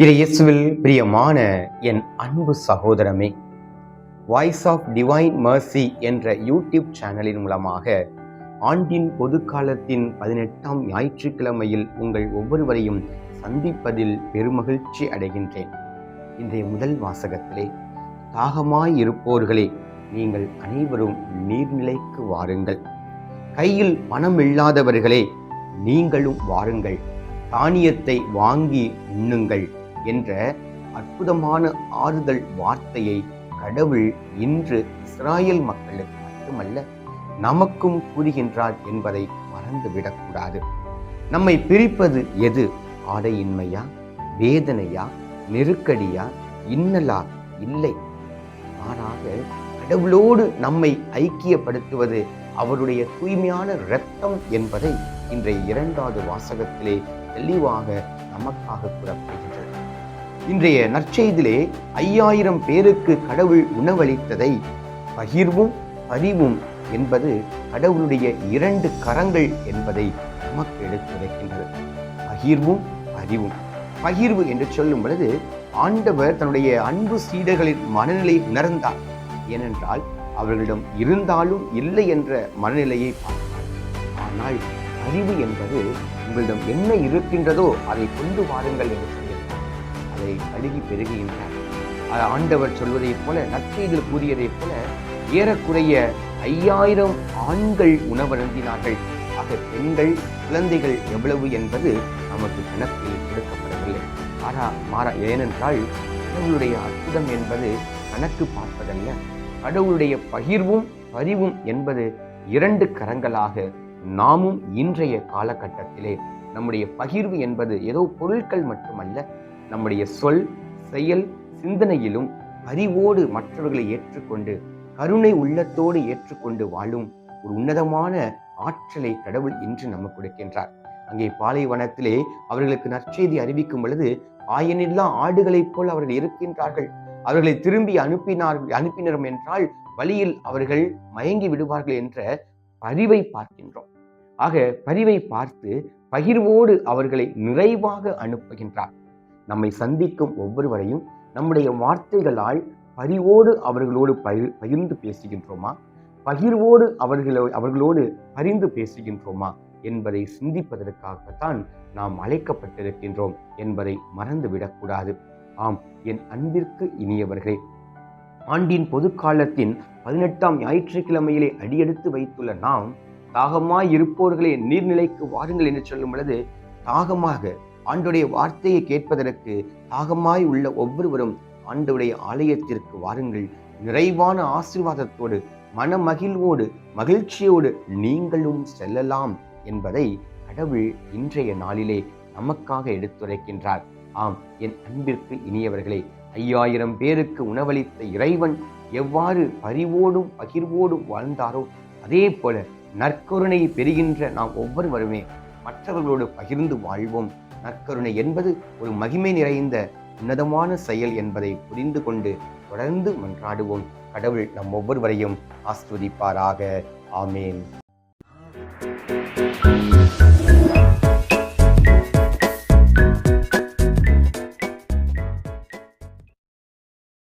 இயேசுவில் பிரியமான என் அன்பு சகோதரமே, வாய்ஸ் ஆஃப் டிவைன் மர்சி என்ற யூடியூப் சேனலின் மூலமாக ஆண்டின் பொதுக்காலத்தின் 18ஆம் ஞாயிற்றுக்கிழமையில் உங்கள் ஒவ்வொருவரையும் சந்திப்பதில் பெருமகிழ்ச்சி அடைகின்றேன். இன்றைய முதல் வாசகத்திலே, தாகமாயிருப்போர்களே, நீங்கள் அனைவரும் நீர்நிலைக்கு வாருங்கள். கையில் பணம் இல்லாதவர்களே, நீங்களும் வாருங்கள். தானியத்தை வாங்கி உண்ணுங்கள் என்ற அற்புதமான ஆறுதல் வார்த்தையை கடவுள் இன்று இஸ்ராயேல் மக்களுக்கு மட்டுமல்ல, நமக்கும் கூறுகின்றார் என்பதை மறந்துவிடக்கூடாது. நம்மை பிரிப்பது எது? ஆடையின்மையா, வேதனையா, நெருக்கடியா, இன்னலா? இல்லை, மாறாக கடவுளோடு நம்மை ஐக்கியப்படுத்துவது அவருடைய தூய்மையான இரத்தம் என்பதை இன்றைய 2வது வாசகத்திலே தெளிவாக நமக்காக கூறப்படுகின்றது. இன்றைய நற்செய்தியிலே 5000 பேருக்கு கடவுள் உணவளித்ததை பகிர்வும் பரிவும் என்பது கடவுளுடைய 2 கரங்கள் என்பதை நமக்கு எடுத்துரைக்கின்றது. பகிர்வும் பரிவும். பகிர்வு என்று சொல்லும் பொழுது ஆண்டவர் தன்னுடைய அன்பு சீடர்களின் மனநிலை உணர்ந்தார். ஏனென்றால் அவர்களிடம் இருந்தாலும் இல்லை என்ற மனநிலையை பார்த்தார். ஆனால் பரிவு என்பது உங்களிடம் என்ன இருக்கின்றதோ அதை கொண்டு வாருங்கள் என்று சொல்லியிருந்தார். அதை அழுகி பெருகுகின்றார். ஆண்டவர் சொல்வதைப் போல, நற்செய்தியில் கூறியதைப் போல, ஏறக்குறைய 5000 ஆண்கள் உணவருந்தினார்கள். ஆக பெண்கள், குழந்தைகள் எவ்வளவு என்பது நமக்கு கணக்கில் கொடுக்கப்படவில்லை. ஏனென்றால் கடவுளுடைய அற்புதம் என்பது கணக்கு பார்ப்பதல்ல. கடவுளுடைய பகிர்வும் பரிவும் என்பது 2 கரங்களாக நாமும் இன்றைய காலகட்டத்திலே நம்முடைய பகிர்வு என்பது ஏதோ பொருட்கள் மட்டுமல்ல, நம்முடைய சொல், செயல், சிந்தனையிலும் பரிவோடு மற்றவர்களை ஏற்றுக்கொண்டு கருணை உள்ளத்தோடு ஏற்றுக்கொண்டு வாழும் ஒரு உன்னதமான ஆற்றலை கடவுள் இன்று நமக்கு கொடுக்கின்றார். அங்கே பாலைவனத்திலே அவர்களுக்கு நற்செய்தி அறிவிக்கும் பொழுது ஆயனில்லா ஆடுகளைப் போல் அவர்கள் இருக்கின்றார்கள். அவர்களை திரும்பி அனுப்பினரும் என்றால் வழியில் அவர்கள் மயங்கி விடுவார்கள் என்ற பரிவை பார்க்கின்றோம். ஆக பரிவை பார்த்து பகிர்வோடு அவர்களை நிறைவாக அனுப்புகின்றார். நம்மை சந்திக்கும் ஒவ்வொருவரையும் நம்முடைய வார்த்தைகளால் பரிவோடு அவர்களோடு பகிர்ந்து பேசுகின்றோமா, பகிர்வோடு அவர்களோடு பரிந்து பேசுகின்றோமா என்பதை சிந்திப்பதற்காகத்தான் நாம் அழைக்கப்பட்டிருக்கின்றோம் என்பதை மறந்துவிடக்கூடாது. ஆம், என் அன்பிற்கு இனியவர்களே, ஆண்டின் பொதுக்காலத்தின் 18ஆம் ஞாயிற்றுக்கிழமையிலே அடியெடுத்து வைத்துள்ள நாம், தாகமாயிருப்போர்களே நீர்நிலைக்கு வாருங்கள் என்று சொல்லும் பொழுது, தாகமாக ஆண்டவருடைய வார்த்தையை கேட்பதற்கு தாகமாய் உள்ள ஒவ்வொருவரும் ஆண்டவருடைய ஆலயத்திற்கு வாருங்கள். நிறைவான ஆசீர்வாதத்தோடு, மனமகிழ்வோடு, மகிழ்ச்சியோடு நீங்களும் செல்லலாம் என்பதை கடவுள் இன்றைய நாளிலே நமக்காக எடுத்துரைக்கின்றார். ஆம், என் அன்பிற்கு இனியவர்களே, 5000 பேருக்கு உணவளித்த இறைவன் எவ்வாறு பரிவோடும் பகிர்வோடும் வாழ்ந்தாரோ, அதே போல நற்கருணை பெறுகின்ற நாம் ஒவ்வொருவருமே மற்றவர்களோடு பகிர்ந்து வாழ்வோம். நற்கருணை என்பது ஒரு மகிமை நிறைந்த உன்னதமான செயல் என்பதை புரிந்து கொண்டு தொடர்ந்து மன்றாடுவோம். கடவுள் நம் ஒவ்வொருவரையும் ஆசீர்வதிப்பாராக. ஆமேன்.